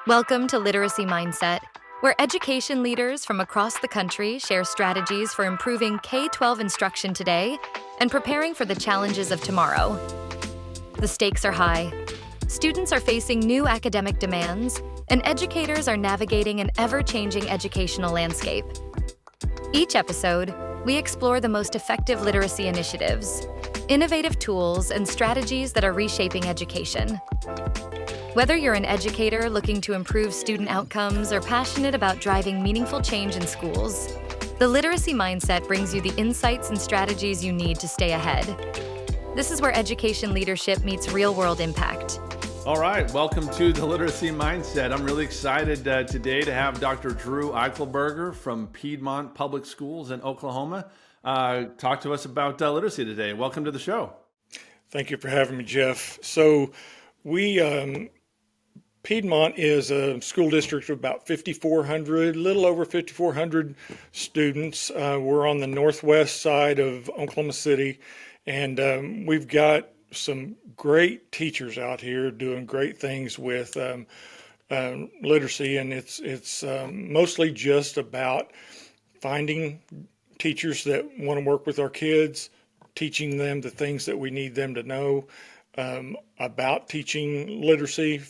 Welcome to Literacy Mindset, where education leaders from across the country share strategies for improving K-12 instruction today and preparing for the challenges of tomorrow. The stakes are high. Students are facing new academic demands, and educators are navigating an ever-changing educational landscape. Each episode, we explore the most effective literacy initiatives, innovative tools, and strategies that are reshaping education. Whether you're an educator looking to improve student outcomes or passionate about driving meaningful change in schools, the Literacy Mindset brings you the insights and strategies you need to stay ahead. This is where education leadership meets real-world impact. All right, welcome to the Literacy Mindset. I'm really excited today to have Dr. Drew Eichelberger from Piedmont Public Schools in Oklahoma talk to us about literacy today. Welcome to the show. Thank you for having me, Jeff. So Piedmont is a school district of about 5,400, a little over 5,400 students. We're on the northwest side of Oklahoma City, and we've got some great teachers out here doing great things with literacy, and it's mostly just about finding teachers that want to work with our kids, teaching them the things that we need them to know about teaching literacy,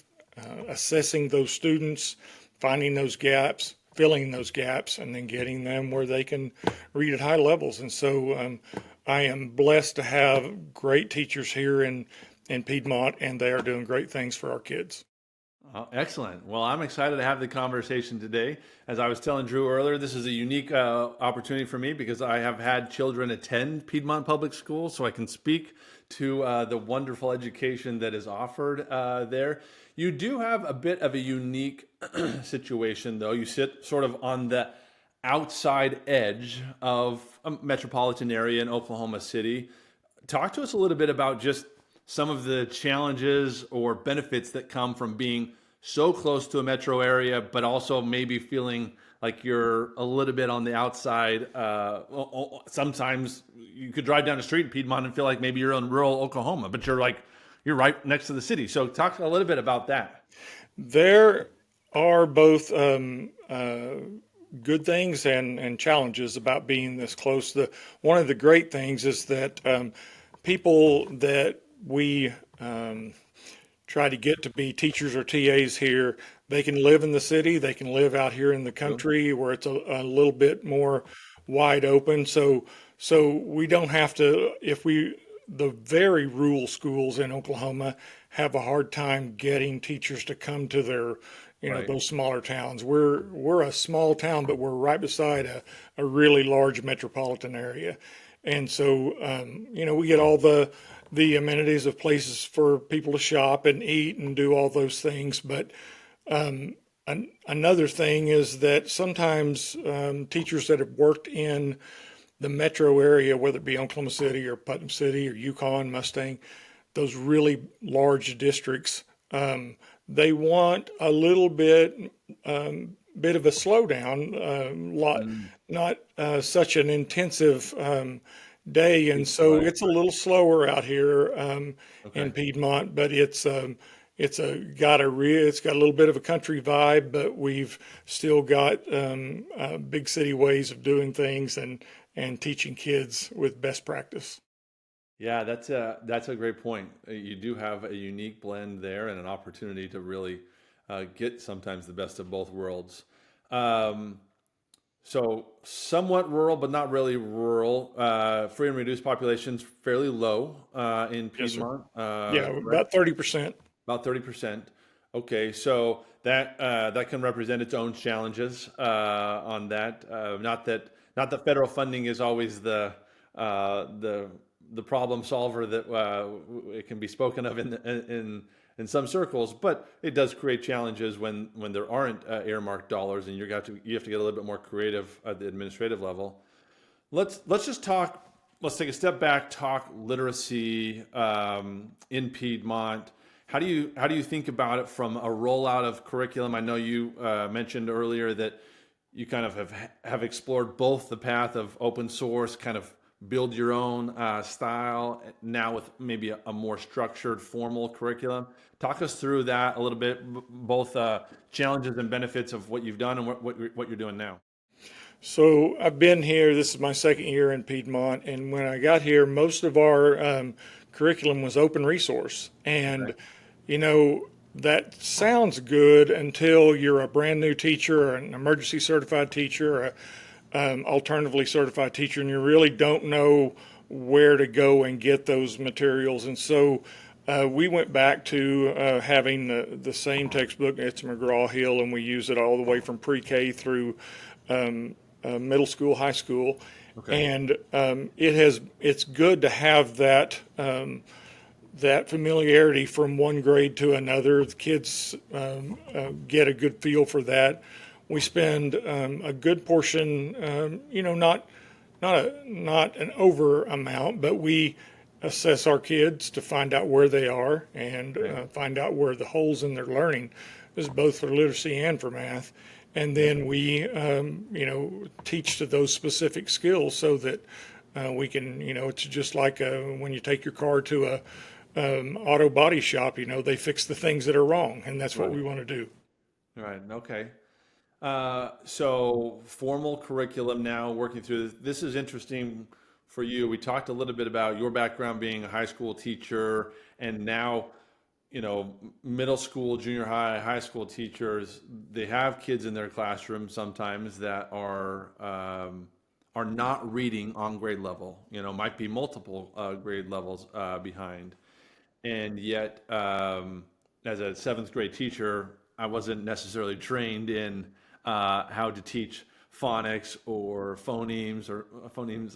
assessing those students, finding those gaps, filling those gaps, and then getting them where they can read at high levels. And so I am blessed to have great teachers here in Piedmont, and they are doing great things for our kids. Excellent. Well, I'm excited to have the conversation today. As I was telling Drew earlier, this is a unique opportunity for me because I have had children attend Piedmont Public Schools, so I can speak to the wonderful education that is offered there. You do have a bit of a unique situation, though. You sit sort of on the outside edge of a metropolitan area in Oklahoma City. Talk to us a little bit about just some of the challenges or benefits that come from being so close to a metro area, but also maybe feeling like you're a little bit on the outside. Sometimes you could drive down the street in Piedmont and feel like maybe you're in rural Oklahoma, but you're right next to the city. So talk a little bit about that. There are both good things and challenges about being this close. One of the great things is that people that we try to get to be teachers or TAs here, they can live in the city, they can live out here in the country where it's a little bit more wide open. So we don't have to, the very rural schools in Oklahoma have a hard time getting teachers to come to their, those smaller towns. We're a small town, but we're right beside a really large metropolitan area. And so, we get all the amenities of places for people to shop and eat and do all those things. But another thing is that sometimes teachers that have worked in the metro area, whether it be Oklahoma City or Putnam City or Yukon, Mustang, those really large districts, they want a little bit of a slowdown, not such an intensive day, and so it's a little slower out here in Piedmont, but it's got a little bit of a country vibe, but we've still got big city ways of doing things and teaching kids with best practice. Yeah, that's a great point. You do have a unique blend there and an opportunity to really get sometimes the best of both worlds. So somewhat rural, but not really rural. Free and reduced population's fairly low in Piedmont. Yes, about 30%. About 30%. Okay, so that can represent its own challenges on that. Not that federal funding is always the problem solver that it can be spoken of in some circles, but it does create challenges when there aren't earmarked dollars, and you have to get a little bit more creative at the administrative level. Let's take a step back, talk literacy in Piedmont. How do you think about it from a rollout of curriculum? I know you mentioned earlier that you kind of have explored both the path of open source, kind of build your own style now with maybe a more structured, formal curriculum. Talk us through that a little bit, both challenges and benefits of what you've done and what you're doing now. So I've been here, this is my second year in Piedmont, and when I got here, most of our curriculum was open resource. And, you know, that sounds good until you're a brand new teacher or an emergency certified teacher or alternatively certified teacher, and you really don't know where to go and get those materials. And so we went back to having the same textbook. It's McGraw-Hill, and we use it all the way from pre-K through middle school, high school. Okay. And it's good to have that that familiarity from one grade to another. The kids get a good feel for that. We spend a good portion, you know, not an over amount, but we assess our kids to find out where they are and find out where the holes in their learning is, both for literacy and for math. And then we, you know, teach to those specific skills so that we can, you know, it's just like when you take your car to a auto body shop, you know, they fix the things that are wrong, and that's what we want to do. Right. Okay. So formal curriculum now, working through this is interesting for you. We talked a little bit about your background being a high school teacher, and now, you know, middle school, junior high, high school teachers, they have kids in their classroom sometimes that are not reading on grade level, you know, might be multiple grade levels behind. And yet, as a seventh grade teacher, I wasn't necessarily trained in how to teach phonics or phonemes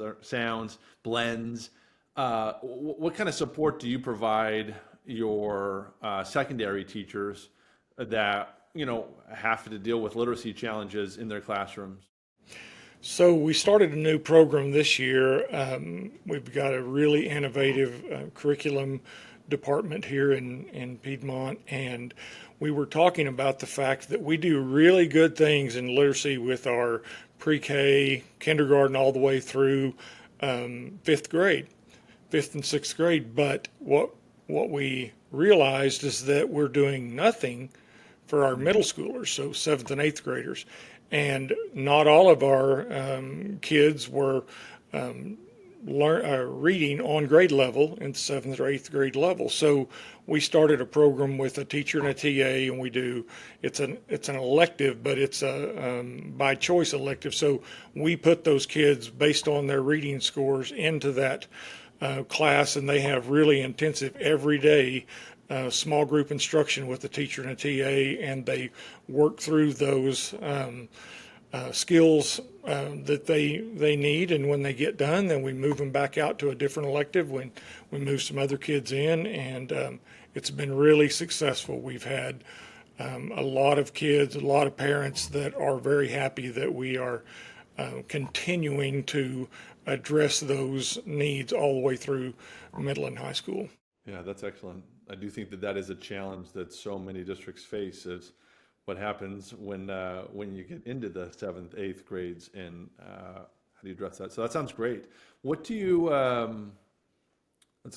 or sounds, blends. What kind of support do you provide your secondary teachers that, you know, have to deal with literacy challenges in their classrooms? So we started a new program this year. We've got a really innovative curriculum department here in Piedmont, and we were talking about the fact that we do really good things in literacy with our pre-K, kindergarten, all the way through fifth grade, fifth and sixth grade. But what we realized is that we're doing nothing for our middle schoolers, so seventh and eighth graders. And not all of our kids were reading on grade level in seventh or eighth grade level. So we started a program with a teacher and a TA, and we do, it's an elective, but it's a by choice elective. So we put those kids based on their reading scores into that class, and they have really intensive everyday small group instruction with a teacher and a TA, and they work through those skills that they need. And when they get done, then we move them back out to a different elective when we move some other kids in, and it's been really successful. We've had a lot of kids, a lot of parents that are very happy that we are continuing to address those needs all the way through middle and high school. Yeah, that's excellent. I do think that is a challenge that so many districts face, is what happens when you get into the seventh, eighth grades, and how do you address that? So that sounds great. What do you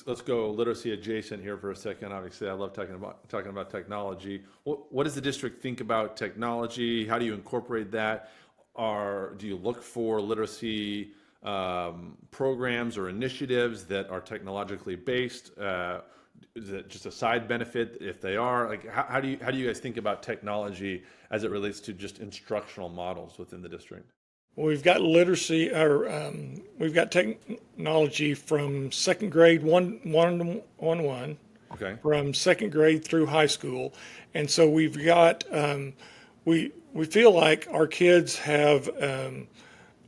let's go literacy adjacent here for a second. Obviously, I love talking about technology. What does the district think about technology? How do you incorporate that? Do you look for literacy programs or initiatives that are technologically based? Is it just a side benefit if they are? Like, how do you guys think about technology as it relates to just instructional models within the district? Well, we've got literacy, or we've got technology from second grade one, Okay. from second grade through high school, and so we've got we feel like our kids have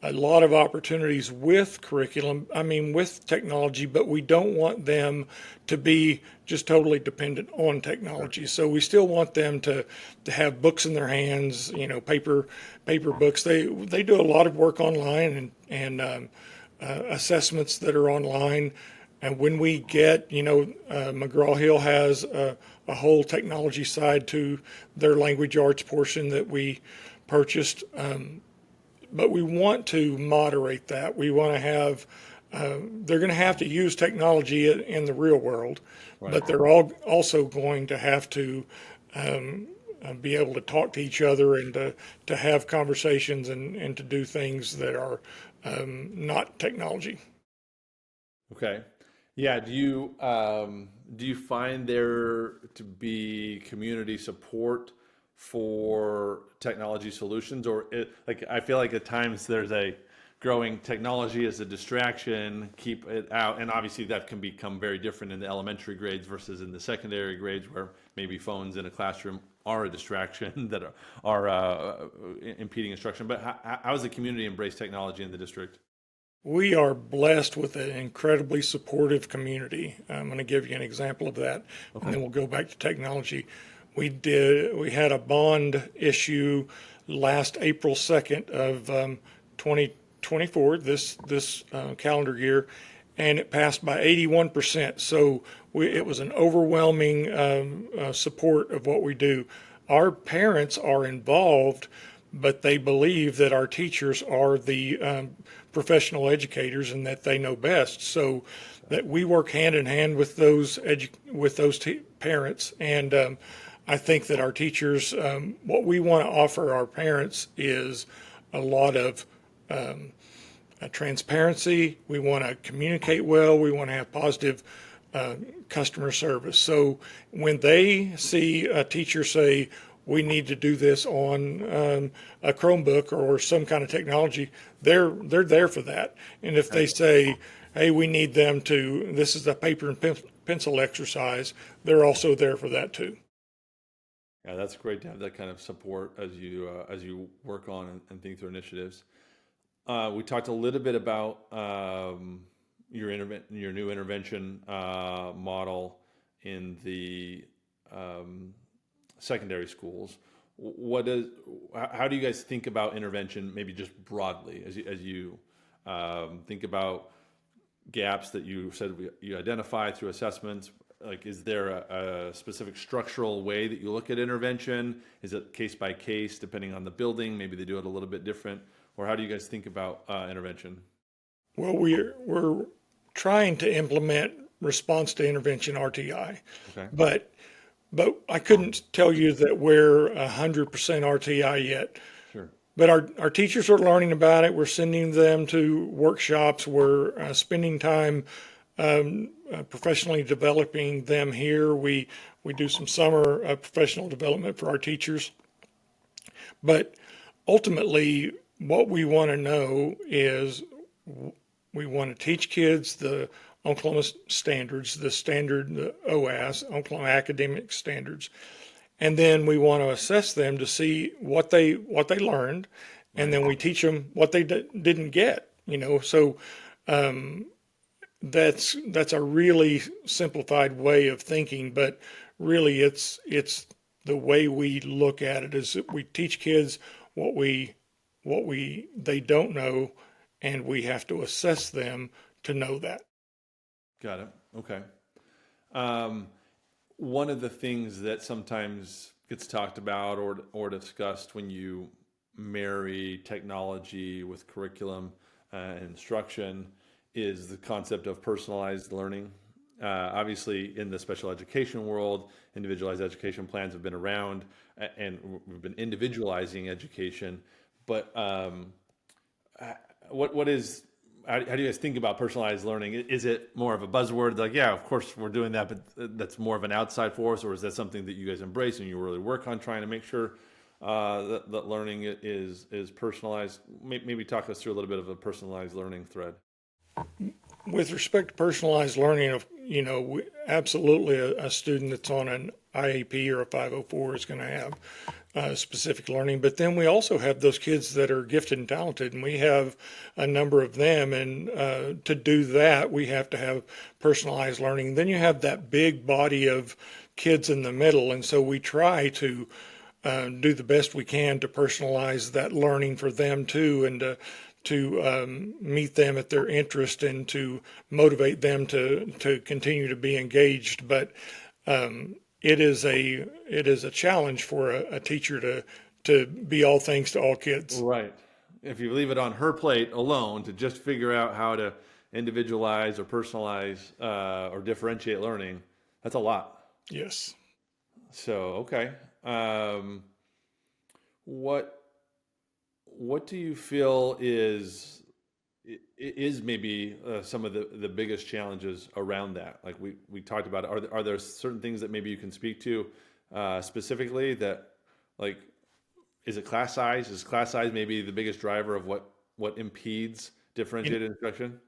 a lot of opportunities with curriculum, with technology, but we don't want them to be just totally dependent on technology. So we still want them to have books in their hands, paper books. They do a lot of work online and assessments that are online. And when we get, McGraw-Hill has a whole technology side to their language arts portion that we purchased. But we want to moderate that. We want to have they're going to have to use technology in the real world, Right. but they're all also going to have to be able to talk to each other and to have conversations and to do things that are not technology. Okay. Yeah. Do you find there to be community support for technology solutions, or like I feel like at times there's a growing technology as a distraction, keep it out, and obviously that can become very different in the elementary grades versus in the secondary grades, where maybe phones in a classroom are a distraction that are impeding instruction. But how does the community embrace technology in the district? We are blessed with an incredibly supportive community. I'm going to give you an example of that, and then we'll go back to technology. We had a bond issue last April 2nd of 2024, this calendar year, and it passed by 81%. So it was an overwhelming support of what we do. Our parents are involved, but they believe that our teachers are the professional educators and that they know best. So that we work hand in hand with those parents, and I think that our teachers, what we want to offer our parents is a lot of transparency. We want to communicate well. We want to have positive customer service. So when they see a teacher say, we need to do this on a Chromebook or some kind of technology, they're there for that. And if they say, hey, we need them to, this is a paper and pencil exercise, they're also there for that too. Yeah, that's great to have that kind of support as you work on and think through initiatives. We talked a little bit about your new intervention model in the secondary schools. How do you guys think about intervention, maybe just broadly, as you think about gaps that you said you identify through assessments? Like, is there a specific structural way that you look at intervention? Is it case by case, depending on the building? Maybe they do it a little bit different. Or how do you guys think about intervention? Well, we're trying to implement response to intervention RTI, Okay. but I couldn't tell you that we're 100% RTI yet. Sure. But our teachers are learning about it. We're sending them to workshops. We're spending time professionally developing them here. We do some summer professional development for our teachers. But ultimately, what we want to know is we want to teach kids the Oklahoma standards, the OAS, Oklahoma academic standards. And then we want to assess them to see what they learned, and then we teach them what they didn't get. So that's a really simplified way of thinking, but really it's the way we look at it is that we teach kids what they don't know, and we have to assess them to know that. Got it. Okay. One of the things that sometimes gets talked about or discussed when you marry technology with curriculum and instruction is the concept of personalized learning. Obviously, in the special education world, individualized education plans have been around, and we've been individualizing education. But how do you guys think about personalized learning? Is it more of a buzzword, like, yeah, of course we're doing that, but that's more of an outside force, or is that something that you guys embrace and you really work on trying to make sure that learning is personalized? Maybe talk us through a little bit of a personalized learning thread. With respect to personalized learning, absolutely a student that's on an IEP or a 504 is going to have specific learning. But then we also have those kids that are gifted and talented, and we have a number of them. And to do that, we have to have personalized learning. Then you have that big body of kids in the middle. And so we try to do the best we can to personalize that learning for them too, and to meet them at their interest and to motivate them to continue to be engaged. But it is a challenge for a teacher to be all things to all kids. Right. If you leave it on her plate alone to just figure out how to individualize or personalize or differentiate learning, that's a lot. Yes. So, okay. What do you feel is maybe some of the biggest challenges around that? Like we talked about, are there certain things that maybe you can speak to specifically that, like, is it class size? Is class size maybe the biggest driver of what impedes differentiated instruction?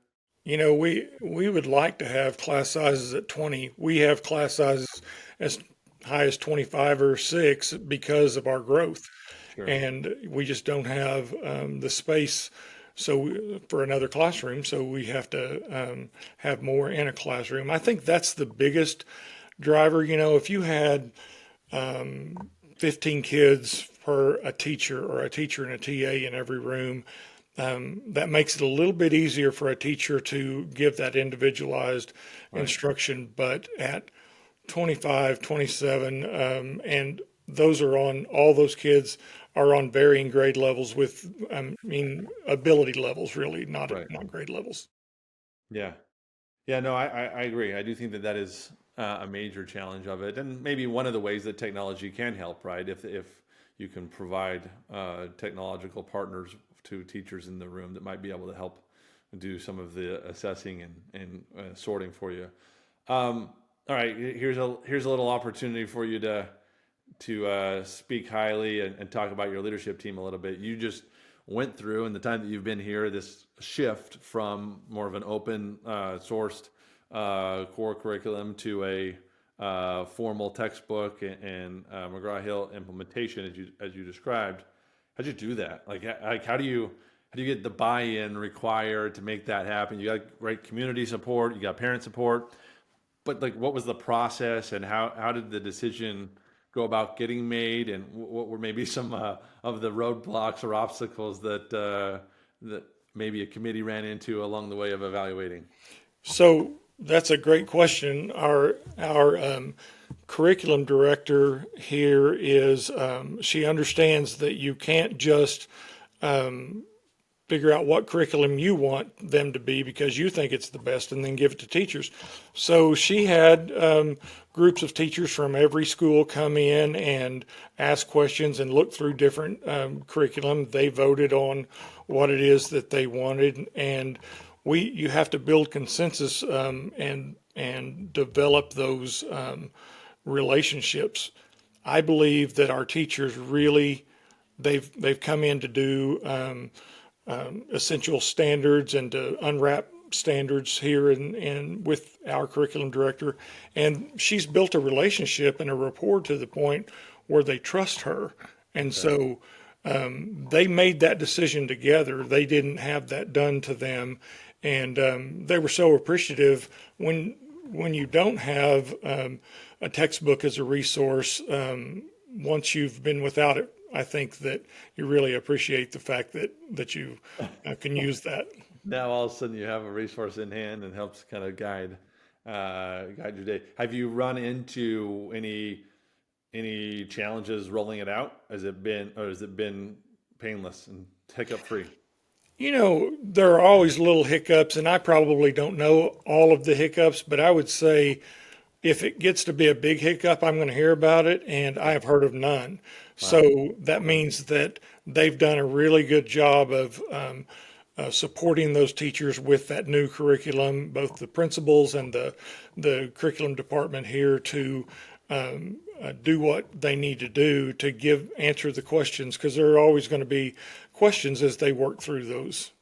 We would like to have class sizes at 20. We have class sizes as high as 25 or 6 because of our growth. Sure. And we just don't have the space for another classroom. So we have to have more in a classroom. I think that's the biggest driver. If you had 15 kids per a teacher or a teacher and a TA in every room, that makes it a little bit easier for a teacher to give that individualized instruction. But at 25, 27, and all those kids are on varying grade levels with, ability levels, really, not grade levels. Yeah. Yeah, no, I agree. I do think that is a major challenge of it. And maybe one of the ways that technology can help, right? If you can provide technological partners to teachers in the room that might be able to help do some of the assessing and sorting for you. All right, here's a little opportunity for you to speak highly and talk about your leadership team a little bit. You just went through, in the time that you've been here, this shift from more of an open sourced core curriculum to a formal textbook and McGraw-Hill implementation, as you described. How'd you do that? Like how do you get the buy-in required to make that happen? You got great community support, you got parent support, but like, what was the process, and how did the decision go about getting made, and what were maybe some of the roadblocks or obstacles that maybe a committee ran into along the way of evaluating? So that's a great question. Our curriculum director here is, she understands that you can't just figure out what curriculum you want them to be because you think it's the best and then give it to teachers. So she had groups of teachers from every school come in and ask questions and look through different curriculum. They voted on what it is that they wanted, and you have to build consensus and develop those relationships. I believe that our teachers really they've come in to do essential standards and to unwrap standards here and with our curriculum director, and she's built a relationship and a rapport to the point where they trust her, and so they made that decision together. They didn't have that done to them, and they were so appreciative. When you don't have a textbook as a resource, once you've been without it, I think that you really appreciate the fact that you can use that. Now all of a sudden you have a resource in hand and helps kind of guide your day. Have you run into any challenges rolling it out? Has it been painless and hiccup free? There are always little hiccups, and I probably don't know all of the hiccups, but I would say if it gets to be a big hiccup, I'm going to hear about it, and I have heard of none. Wow. So that means that they've done a really good job of supporting those teachers with that new curriculum, both the principals and the curriculum department here to do what they need to do to answer the questions, because there are always going to be questions as they work through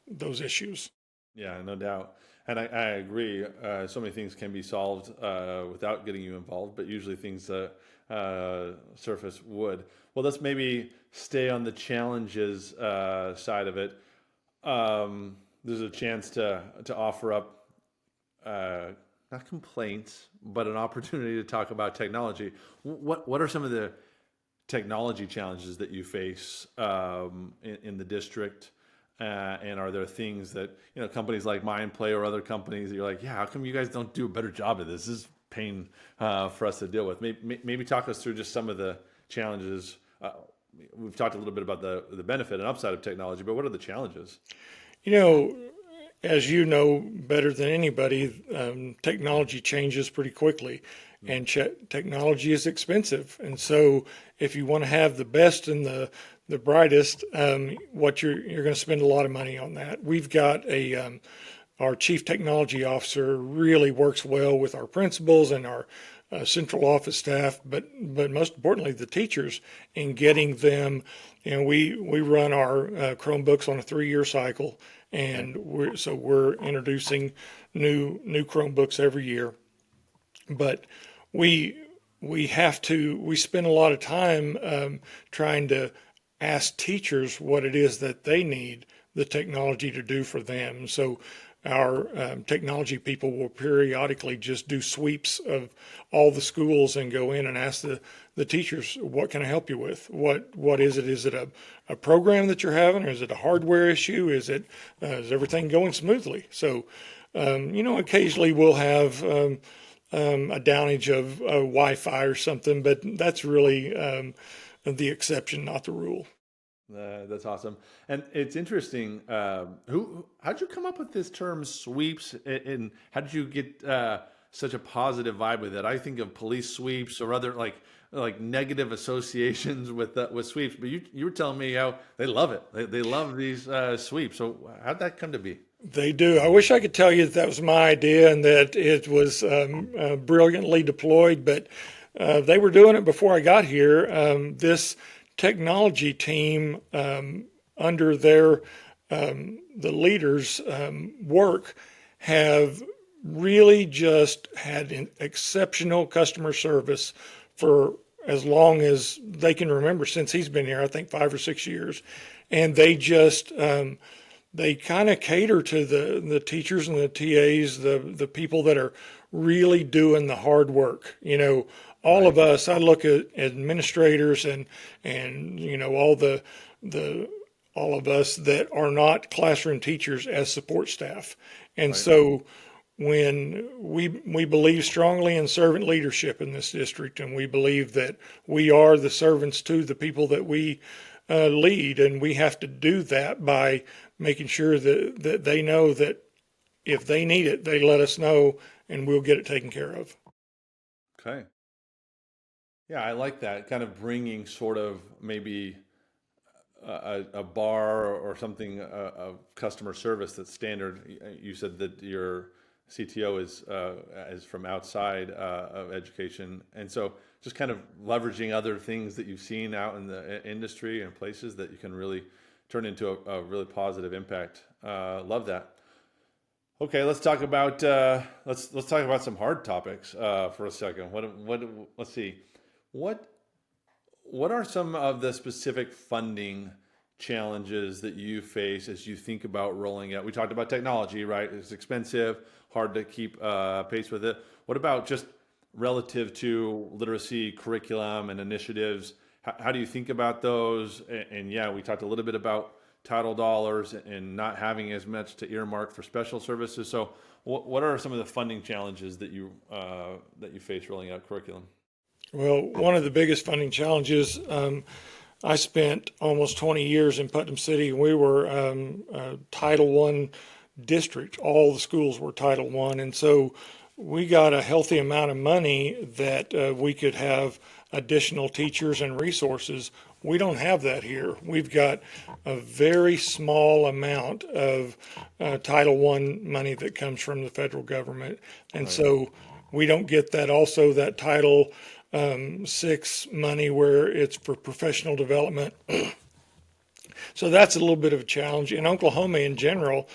those issues. Yeah, no doubt. And I agree. So many things can be solved without getting you involved, but usually things surface would. Well, let's maybe stay on the challenges side of it. There's a chance to offer up not complaints, but an opportunity to talk about technology. What are some of the technology challenges that you face in the district? And are there things that, companies like Mindplay or other companies that you're like, yeah, how come you guys don't do a better job of this? This is pain for us to deal with. Maybe talk us through just some of the challenges. We've talked a little bit about the benefit and upside of technology, but what are the challenges? as you know better than anybody, technology changes pretty quickly, and technology is expensive. And so, if you want to have the best and the brightest, what you're going to spend a lot of money on that. We've got our chief technology officer really works well with our principals and our central office staff, but most importantly, the teachers in getting them. We run our Chromebooks on a 3-year cycle, and we're introducing new Chromebooks every year. But we spend a lot of time trying to ask teachers what it is that they need the technology to do for them. So our technology people will periodically just do sweeps of all the schools and go in and ask the teachers, what can I help you with? What is it? Is it a program that you're having, or is it a hardware issue? Is everything going smoothly? So, occasionally we'll have a downage of Wi-Fi or something, but that's really the exception, not the rule. That's awesome. And it's interesting. How'd you come up with this term sweeps, and how did you get such a positive vibe with it? I think of police sweeps or other like negative associations with sweeps, but you were telling me how they love it. They love these sweeps. So how'd that come to be? They do. I wish I could tell you that was my idea and that it was brilliantly deployed, but they were doing it before I got here. This technology team, under the leaders' work, have really just had an exceptional customer service for as long as they can remember, since he's been here, I think 5 or 6 years. And they just they kind of cater to the teachers and the TAs, the people that are really doing the hard work. All of us, I look at administrators and all of us that are not classroom teachers as support staff. And so when we believe strongly in servant leadership in this district, and we believe that we are the servants to the people that we lead, and we have to do that by making sure that they know that if they need it, they let us know and we'll get it taken care of. Okay. Yeah, I like that, kind of bringing sort of maybe a bar or something of customer service that's standard. You said that your CTO is from outside of education, and so just kind of leveraging other things that you've seen out in the industry and places that you can really turn into a really positive impact. Love that. Okay, let's talk about let's talk about some hard topics for a second. Let's see. What are some of the specific funding challenges that you face as you think about rolling out? We talked about technology, right? It's expensive, hard to keep pace with it. What about just relative to literacy curriculum and initiatives? How do you think about those? And yeah, we talked a little bit about title dollars and not having as much to earmark for special services. So what are some of the funding challenges that you face rolling out curriculum? Well, one of the biggest funding challenges, I spent almost 20 years in Putnam City. We were a Title I district. All the schools were Title I. And so we got a healthy amount of money that we could have additional teachers and resources. We don't have that here. We've got a very small amount of Title I money that comes from the federal government. And so we don't get that Title VI money where it's for professional development. So that's a little bit of a challenge. In Oklahoma in general,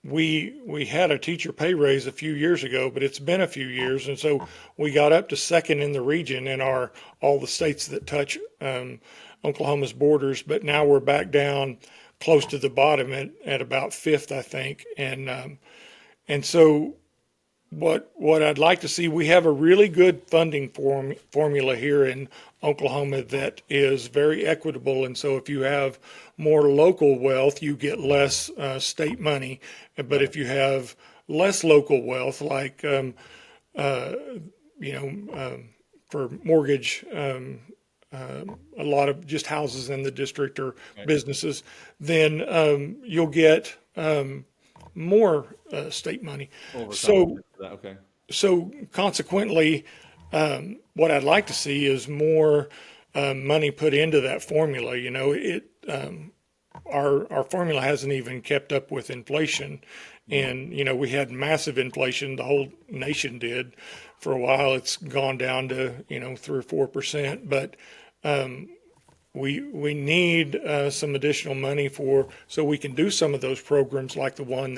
we had a teacher pay raise a few years ago, but it's been a few years, and so we got up to second in the region in all the states that touch Oklahoma's borders. But now we're back down close to the bottom at about fifth, I think. And so what I'd like to see, we have a really good funding formula here in Oklahoma that is very equitable. And so if you have more local wealth, you get less state money. But if you have less local wealth, like, for mortgage, a lot of just houses in the district or businesses, then you'll get more state money. So, Overcompensate for that. Okay. so consequently, what I'd like to see is more money put into that formula. You know, our formula hasn't even kept up with inflation, and you know we had massive inflation. The whole nation did for a while. It's gone down to 3 or 4%, but we need some additional money so we can do some of those programs like the one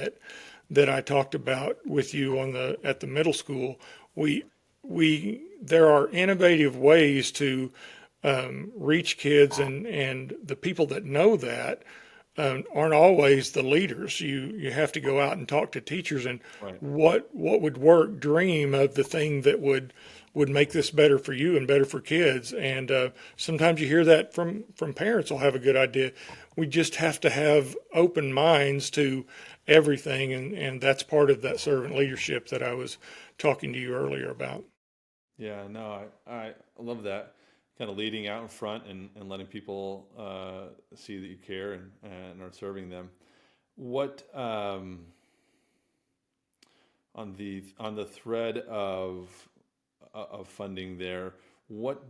that I talked about with you at the middle school. There are innovative ways to reach kids, and the people that know that aren't always the leaders. You have to go out and talk to teachers and Right. what would work. Dream of the thing that would make this better for you and better for kids. And sometimes you hear that from parents will have a good idea. We just have to have open minds to everything, and that's part of that servant leadership that I was talking to you earlier about. Yeah, no, I love that kind of leading out in front and letting people see that you care and are serving them. What on the thread of funding there, what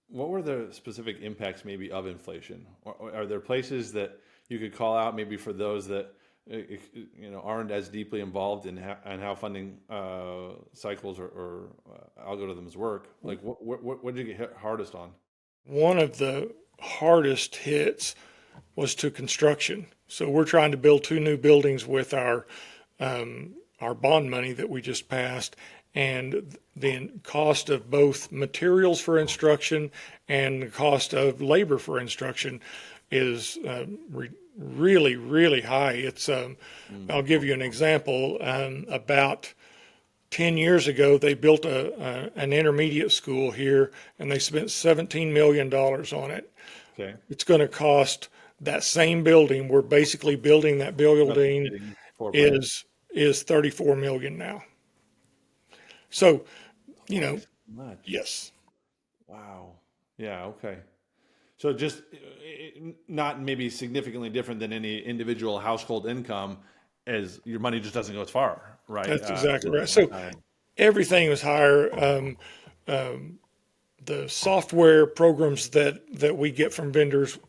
were the specific impacts maybe of inflation? Or are there places that you could call out maybe for those that aren't as deeply involved in how funding cycles or algorithms work? Like what did you get hit hardest on? One of the hardest hits was to construction. So we're trying to build 2 new buildings with our bond money that we just passed, and the cost of both materials for instruction and the cost of labor for instruction is really, really high. It's I'll give you an example. About 10 years ago, they built an intermediate school here, and they spent $17 million on it. Okay. It's going to cost that same building. We're basically building that building is 34 million now. So, Much. yes. Wow. Yeah. Okay. So just not maybe significantly different than any individual household income, as your money just doesn't go as far, right? That's exactly right. So everything was higher. The software programs that we get from vendors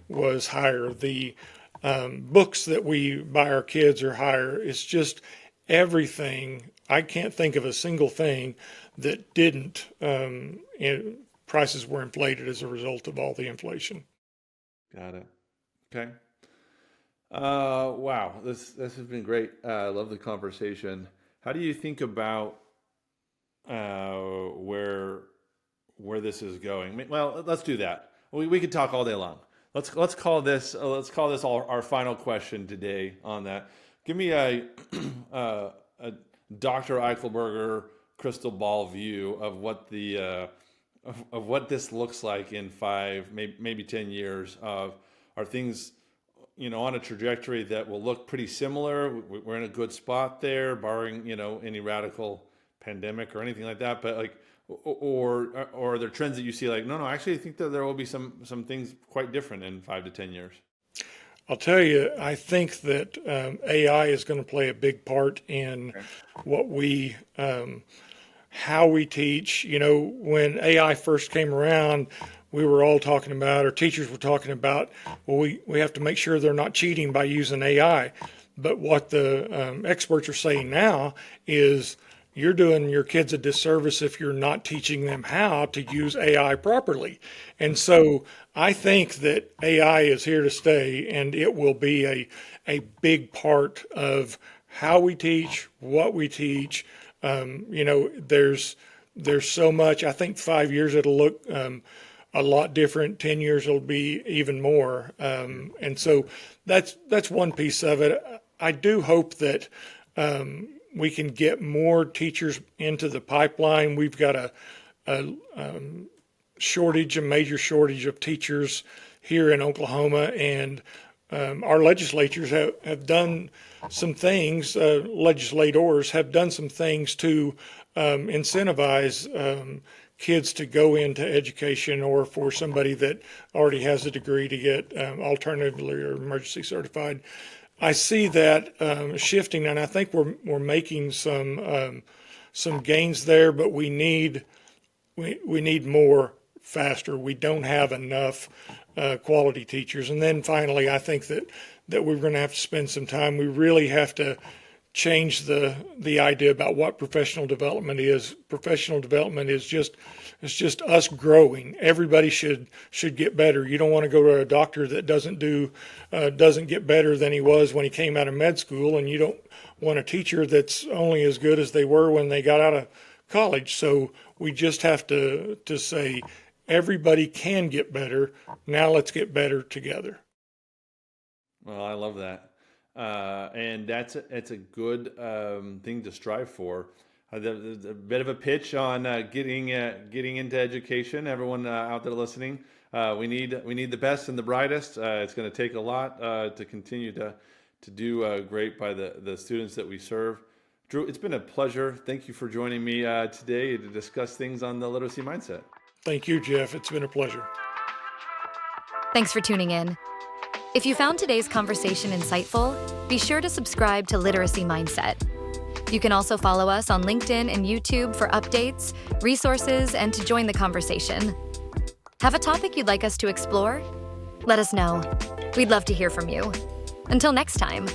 was higher. The books that we buy our kids are higher. It's just everything. I can't think of a single thing that didn't. Prices were inflated as a result of all the inflation. Got it. Okay. Wow. This has been great. I love the conversation. How do you think about where this is going? Well, let's do that. We could talk all day long. Let's call this our final question today on that. Give me a Dr. Eichelberger crystal ball view of what of what this looks like in 5, maybe 10 years. Are things on a trajectory that will look pretty similar? We're in a good spot there, barring any radical pandemic or anything like that. But or are there trends that you see like, no, I actually think that there will be some things quite different in 5 to 10 years? I'll tell you, I think that AI is going to play a big part in what how we teach. When AI first came around, we were all talking about, or teachers were talking about, well, we have to make sure they're not cheating by using AI. But what the experts are saying now is you're doing your kids a disservice if you're not teaching them how to use AI properly. And so I think that AI is here to stay, and it will be a big part of how we teach, what we teach. There's so much. I think 5 years it'll look a lot different. 10 years it'll be even more. And so that's one piece of it. I do hope that we can get more teachers into the pipeline. We've got a major shortage of teachers here in Oklahoma, and our legislators have done some things, legislators have done some things to incentivize kids to go into education, or for somebody that already has a degree to get alternatively or emergency certified. I see that shifting, and I think we're making some gains there, but we need more faster. We don't have enough quality teachers. And then finally, I think that we're going to have to spend some time. We really have to change the idea about what professional development is. Professional development is just us growing. Everybody should get better. You don't want to go to a doctor that doesn't get better than he was when he came out of med school, and you don't want a teacher that's only as good as they were when they got out of college. So we just have to say everybody can get better. Now let's get better together. Well, I love that. And that's a good thing to strive for. A bit of a pitch on getting into education. Everyone out there listening, we need the best and the brightest. It's going to take a lot to continue to do great by the students that we serve. Drew, it's been a pleasure. Thank you for joining me today to discuss things on the literacy mindset. Thank you, Jeff. It's been a pleasure. Thanks for tuning in. If you found today's conversation insightful, be sure to subscribe to Literacy Mindset. You can also follow us on LinkedIn and YouTube for updates, resources, and to join the conversation. Have a topic you'd like us to explore? Let us know. We'd love to hear from you. Until next time.